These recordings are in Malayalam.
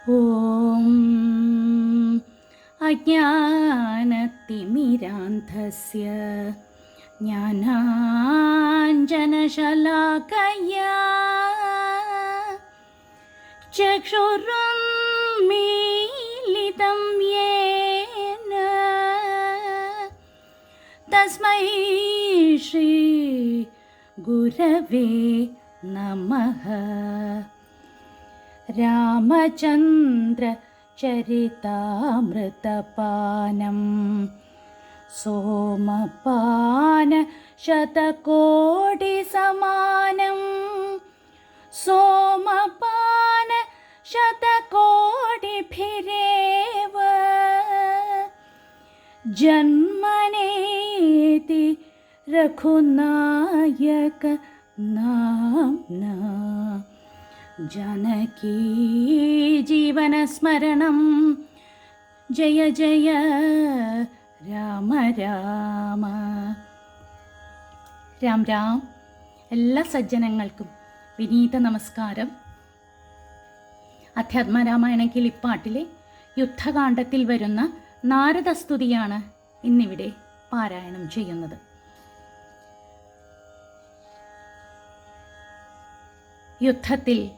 ഓം അജ്ഞാനതിമിരാന്ധസ്യ ജ്ഞാനാഞ്ജനശലാകയാ ചക്ഷുരുന്മീലിതം യേന തസ്മൈ ശ്രീ ഗുരവേ നമഃ. രാമചന്ദ്ര ചരിതാമൃതപാനം സോമപാന ശതകോടി സമാനം സോമപാന ശതകോടിഭിരേവ ജന്മനേതി രഘുനായക നാംനാ ജാനകീ ജീവനസ്മരണം ജയ ജയ രാമ രാമ. രാം രാം. എല്ലാ സജ്ജനങ്ങൾക്കും വിനീത നമസ്കാരം. അധ്യാത്മരാമായണ കിളിപ്പാട്ടിലെ യുദ്ധകാണ്ഡത്തിൽ വരുന്ന നാരദസ്തുതിയാണ് ഇന്നിവിടെ പാരായണം ചെയ്യുന്നത്. യുദ്ധത്തിൽ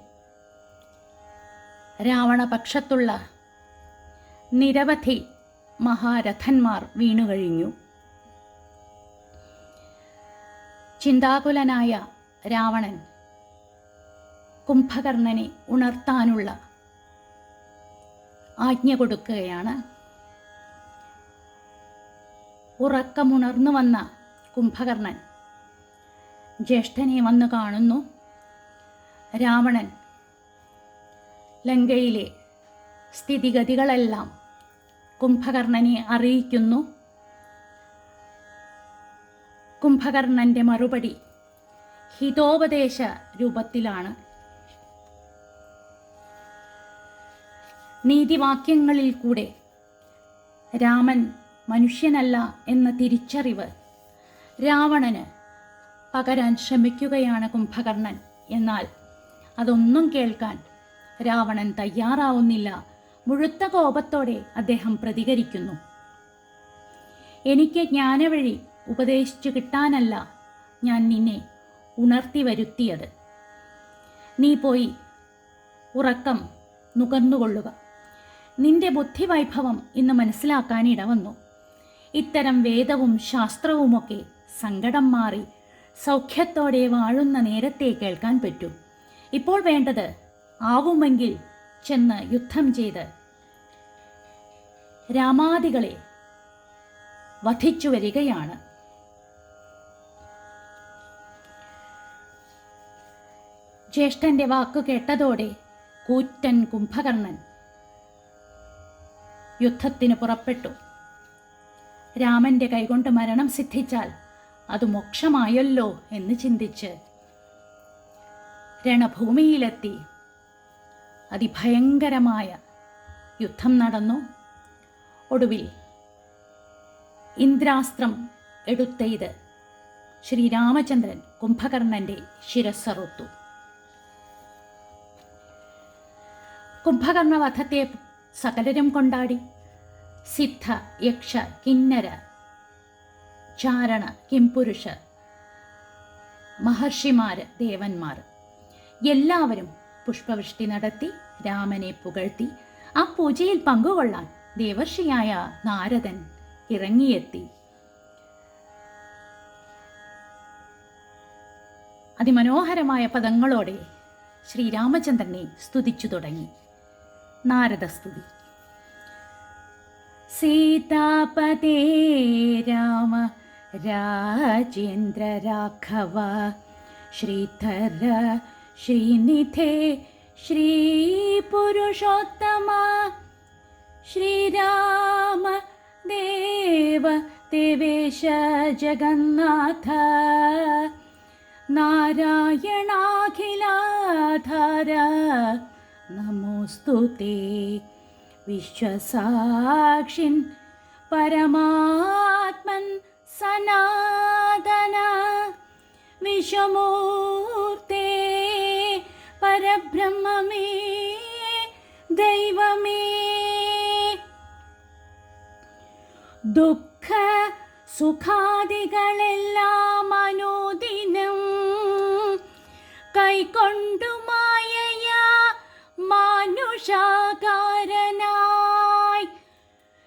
രാവണപക്ഷത്തുള്ള നിരവധി മഹാരഥന്മാർ വീണുകഴിഞ്ഞു. ചിന്താകുലനായ രാവണൻ കുംഭകർണനെ ഉണർത്താനുള്ള ആജ്ഞ കൊടുക്കുകയാണ്. ഉറക്കമുണർന്നു വന്ന കുംഭകർണൻ ജ്യേഷ്ഠനെ വന്നു കാണുന്നു. രാവണൻ ലങ്കയിലെ സ്ഥിതിഗതികളെല്ലാം കുംഭകർണനെ അറിയിക്കുന്നു. കുംഭകർണന്റെ മറുപടി ഹിതോപദേശ രൂപത്തിലാണ്. നീതിവാക്യങ്ങളിൽ കൂടെ രാമൻ മനുഷ്യനല്ല എന്ന തിരിച്ചറിവ് രാവണന് പകരാൻ ശ്രമിക്കുകയാണ് കുംഭകർണൻ. എന്നാൽ അതൊന്നും കേൾക്കാൻ രാവണൻ തയ്യാറാവുന്നില്ല. മുഴുത്ത കോപത്തോടെ അദ്ദേഹം പ്രതികരിക്കുന്നു. എനിക്ക് ജ്ഞാനവഴി ഉപദേശിച്ചു കിട്ടാനല്ല ഞാൻ നിന്നെ ഉണർത്തി വരുത്തിയത്. നീ പോയി ഉറക്കം നുകർന്നുകൊള്ളുക. നിന്റെ ബുദ്ധിവൈഭവം ഇന്ന് മനസ്സിലാക്കാൻ ഇടവന്നു. ഇത്തരം വേദവും ശാസ്ത്രവുമൊക്കെ സങ്കടം മാറി സൗഖ്യത്തോടെ വാഴുന്ന നേരത്തെ കേൾക്കാൻ പറ്റൂ. ഇപ്പോൾ വേണ്ടത് ആവുമെങ്കിൽ ചെന്ന് യുദ്ധം ചെയ്ത് രാമാദികളെ വധിച്ചു വരികയാണ്. ജ്യേഷ്ഠന്റെ വാക്കു കേട്ടതോടെ കൂറ്റൻ കുംഭകർണൻ യുദ്ധത്തിന് പുറപ്പെട്ടു. രാമന്റെ കൈകൊണ്ട് മരണം സിദ്ധിച്ചാൽ അത് മോക്ഷമായല്ലോ എന്ന് ചിന്തിച്ച് രണഭൂമിയിലെത്തി. അതിഭയങ്കരമായ യുദ്ധം നടന്നു. ഒടുവിൽ ഇന്ദ്രാസ്ത്രം എടുത്തെയ്ത് ശ്രീരാമചന്ദ്രൻ കുംഭകർണന്റെ ശിരസ്സറുത്തു. കുംഭകർണവധത്തെ സകലരും കൊണ്ടാടി. സിദ്ധ, യക്ഷ, കിന്നര, ചാരണ, കിംപുരുഷ, മഹർഷിമാര്, ദേവന്മാർ എല്ലാവരും പുഷ്പവൃഷ്ടി നടത്തി രാമനെ പുകഴ്ത്തി. ആ പൂജയിൽ പങ്കുകൊള്ളാൻ ദേവർഷിയായ നാരദൻ ഇറങ്ങിയെത്തി. അതിമനോഹരമായ പദങ്ങളോടെ ശ്രീരാമചന്ദ്രനെ സ്തുതിച്ചു തുടങ്ങി. നാരദസ്തുതി. സീതാപതേ രാമ രാജേന്ദ്ര രാഘവ ശ്രീധര ശ്രീനിധേ ശ്രീപുരുഷോത്തമ ശ്രീരാമ ദേവ ദേവേശ ജഗന്നാഥ നാരായണാഖിലാധാര നമോസ്തുതേ വിശ്വസാക്ഷിൻ പരമാത്മൻ സനാതന വിശ്വമൂർത്തേ പരബ്രഹ്മമേ ദൈവമേ. ദുഃഖ സുഖാദികളെല്ലാം അനുദിനം കൈക്കൊണ്ടു മായയാ മാനുഷാകാരനായി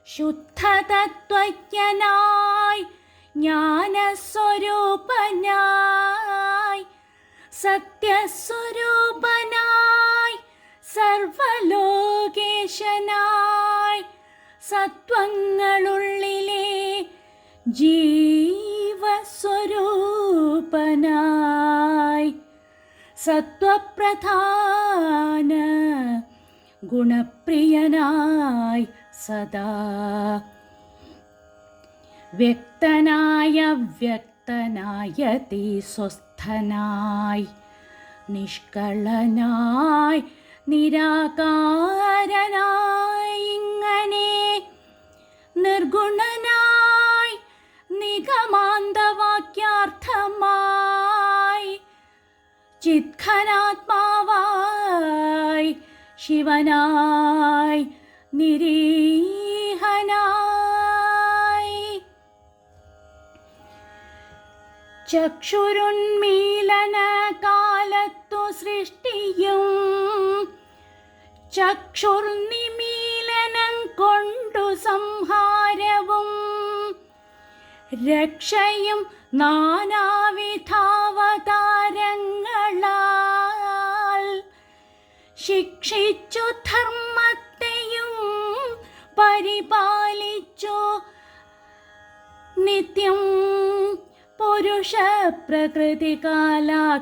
ശുദ്ധതത്വജ്ഞനായി ജ്ഞാനസ്വരൂപനായി സത്യസ്വരൂപനായി സർവലോകേശനായി സത്വങ്ങളുള്ളിലെ ജീവസ്വരൂപനായി സത്വപ്രധാന ഗുണപ്രിയനായി സദാ വ്യക്തനായ വ്യക്തനായതി സ്വസ്ഥനായി നിഷ്കളനായി നിരാകാരനായി ഇങ്ങനെ നിർഗുണനായി നിഗമാന്തവാക്യാർത്ഥമായി ചിത്ഘനാത്മാവായി ശിവനായി നിരീഹനായി ചക്ഷുരുന്മീലന കാലത്തു സൃഷ്ടിയും ചക്ഷുർനിമീലനം കൊണ്ടു സംഹാരവും രക്ഷയും നാനാവിധാവതാരങ്ങളാൽ ശിക്ഷിച്ചു ധർമ്മത്തെയും പരിപാലിച്ചു നിത്യം പുരുഷ പ്രകൃതി കാലാഖ്യനായി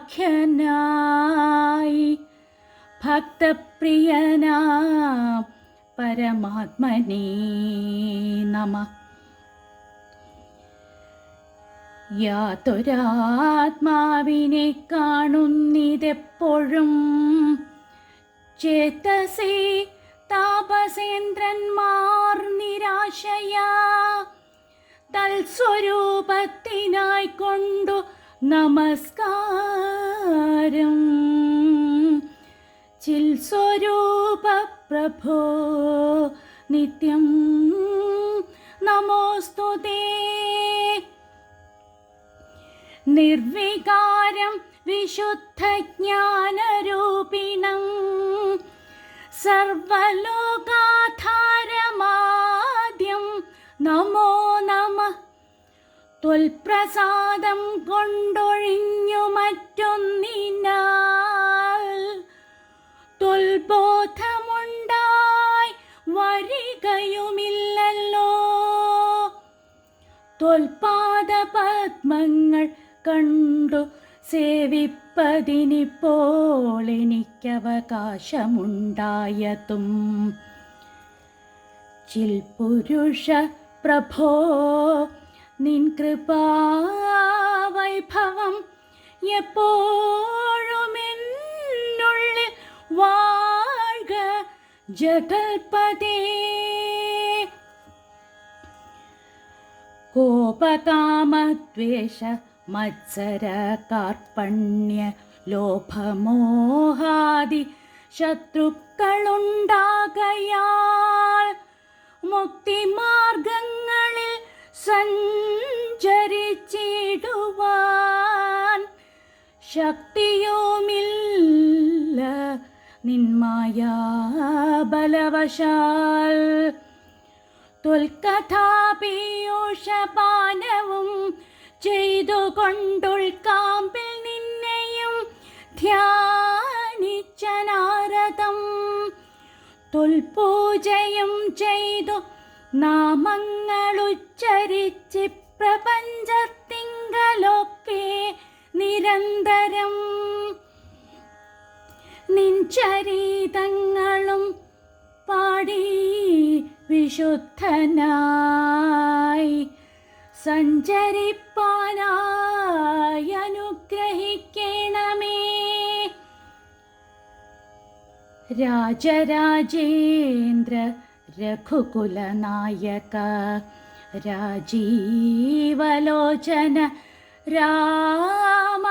ഭക്തപ്രിയനാ പരമാത്മനേ നമഃ. യാതൊരാത്മാവിനെ കാണുന്നിതെപ്പോഴും ചേതസി താപസേന്ദ്രന്മാർ നിരാശയാ തൽസ്വരൂപത്തിനായി കൊണ്ടു നമസ്കാരം. ചിൽ സ്വരൂപ പ്രഭോ നിത്യം നമോസ്തുതേ. നിർവികാരം വിശുദ്ധജ്ഞാനരൂപിണം സർവലോകാധാരമാദ്യം നമോ നമഃ. ത്വൽപ്രസാദം കൊണ്ടൊഴിഞ്ഞു മറ്റൊന്നിനാൽ ത്വൽബോധമുണ്ടായി വരികയുമില്ലല്ലോ. ത്വൽപാദപദ്മങ്ങൾ കണ്ടു സേവിപ്പതിനിപ്പോൾ എനിക്കവകാശമുണ്ടായതും ചിൽ പുരുഷ പ്രഭോ നിൻ കൃപാവൈഭവം എപ്പോഴുമെന്നുള്ളിൽ വാഴ്ക ജഗൽപതേ. കോപകാമദ്വേഷ മത്സര കാർപ്പണ്യ ലോഭമോഹാദി ശത്രുക്കളുണ്ടാകയാൽ മുക്തിമാർഗങ്ങളിൽ സഞ്ചരിച്ചിടുവാൻ ശക്തിയുമില്ല നിന്മായാ ബലവശാൽ. ത്വൽകഥാപീയൂഷപാനവും ചെയ്തുകൊണ്ടുൾക്കാമ്പിൽ നിന്നെയും ധ്യാനിച്ച നാരദം ത്വൽപൂജയും ചെയ്തു നാമങ്ങളുച്ചരിച്ച് പ്രപഞ്ചത്തിങ്കലൊക്കെ നിരന്തരം നിൻ ചരിതങ്ങളും പാടി വിശുദ്ധനായി സഞ്ചരിപ്പാനായി അനുഗ്രഹിക്കണമേ. രാജരാജേന്ദ്ര രഘുകുലനായക രാജീവലോചന രാമ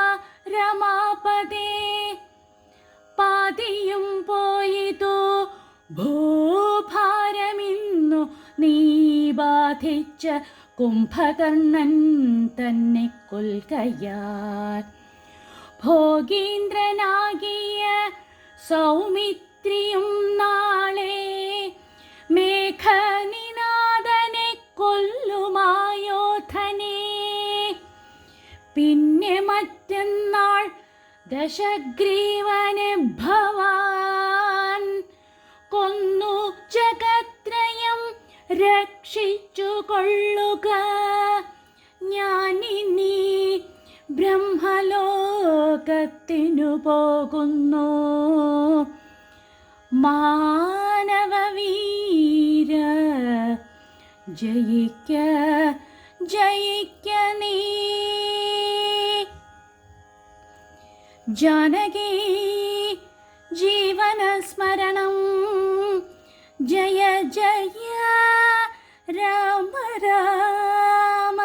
രമാപദേ. പാതിയും പോയിതു ഭൂഭാരമിന്നു നീ ബാധിച്ച കുംഭകർണൻ തന്നെ കൊൽകയാൽ ഭോഗീന്ദ്രനാകിയ സൗമിത്രിയും നാളെ മേഘനിനാഥനെ കൊല്ലുമായോധനെ. പിന്നെ മറ്റന്നാൾ ദശഗ്രീവനെ ഭവാൻ കൊന്നു ജഗത്രയം രക്ഷിച്ചു കൊള്ളുക. ഞാനിനി ബ്രഹ്മലോകത്തിനു പോകുന്നു. മാനവവീര ജയിക്ക ജയിക്ക നീ. ജാനകി ജീവനസ്മരണം ജയ ജയ രാമ രാമ.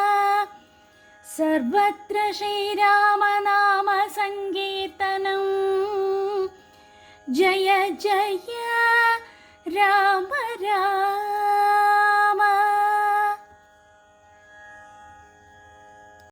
സർവത്ര ശ്രീരാമനാമ സങ്കീർത്തനം ജയ ജയ രാമ രാമ.